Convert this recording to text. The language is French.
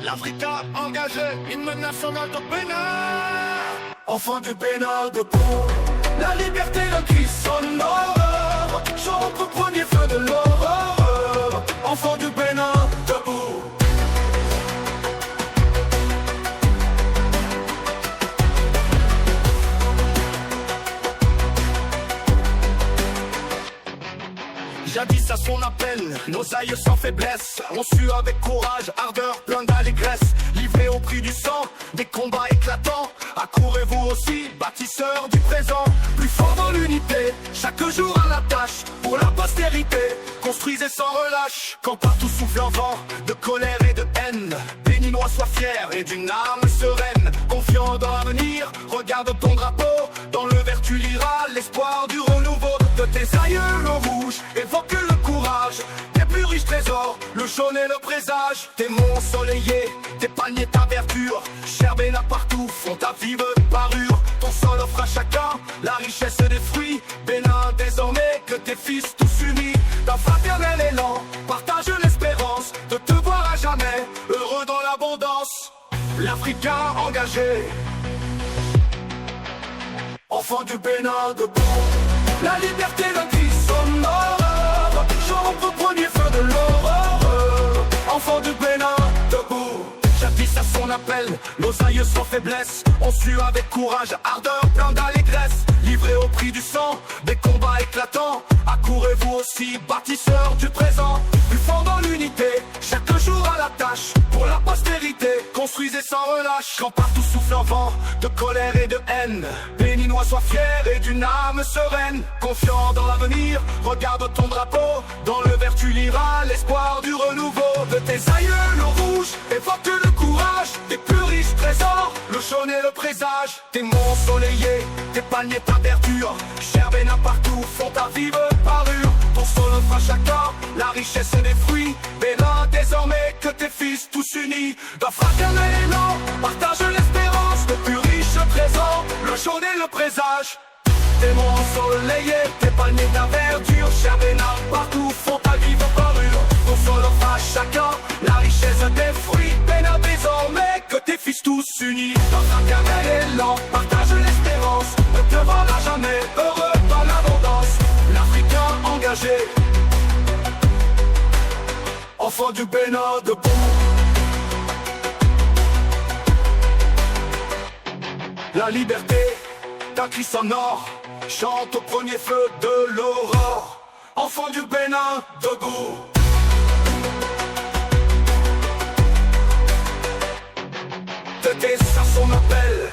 L'Africain engagé, hymne national de Bénin. Enfant du Bénin debout, la liberté d'un cri sonore. Chante au premier feu de l'aurore. Enfant du Bénin debout. Jadis à son appel, nos aïeux sans faiblesse ont su avec courage, ardeur, plein d'allégresse. Livrés au prix du sang, des combats éclatants. Accourez-vous aussi, bâtisseurs du présent. Plus fort dans l'unité, chaque jour à la tâche. Pour la postérité, construisez sans relâche. Quand partout souffle un vent de colère et de haine, Béninois sois fier et d'une âme sereine. Confiant dans l'avenir, regarde ton drapeau. Dans le vert tu liras l'espoir du renouveau. De tes aïeux le rouge, évoque le courage. Tes plus riches trésors, le jaune et le présage. Tes monts ensoleillés, tes paniers, ta verdure. Cher Bénin partout, font ta vive parure. Ton sol offre à chacun la richesse des fruits. Bénin désormais, que tes fils tous unis. D'un fraternel élan, partage l'espérance de te voir à jamais, heureux dans l'abondance. L'Africain engagé, enfant du Bénin debout. La liberté d'un cri sonore, chante au premier feu de l'aurore. Enfant du Bénin debout. Jadis à son appel, nos aïeux sans faiblesse ont su avec courage, ardeur, plein d'allégresse. Livrés au prix du sang, des combats éclatants. Accourez-vous aussi, bâtisseurs du présent. Plus fort dans l'unité, chaque jour à la tâche. Pour la postérité, construisez sans relâche. Quand partout souffle un vent de colère et de haine, Béninois sois fier et d'une âme sereine. Confiant dans l'avenir, regarde ton drapeau. Dans le vert tu liras l'espoir du renouveau. De tes aïeux le rouge, évoque le courage. Tes plus riches trésors, le jaune et le présage. Tes monts ensoleillés, tes paniers, ta verdure. Cher Bénin partout, font ta vive parure. Ton sol offre à chacun la richesse des fruits. Bénin désormais, que tes fils tous unis. D'un fraternel élan, partage l'espérance. Le plus riche trésor, le jaune et le présage. Tes monts ensoleillés, tes palmiers, ta verdure. Cher Bénin partout, font ta vive parure. Ton sol offre à chacun la richesse des fruits. Bénin désormais, que tes fils tous unis. D'un fraternel élan, partage l'espérance. Ne te voilà jamais, heureux dans l'abondance. L'Africain engagé, enfant du Bénin debout. La liberté d'un cri sonore chante au premier feu de l'aurore. Enfant du Bénin debout. De tes à son appel,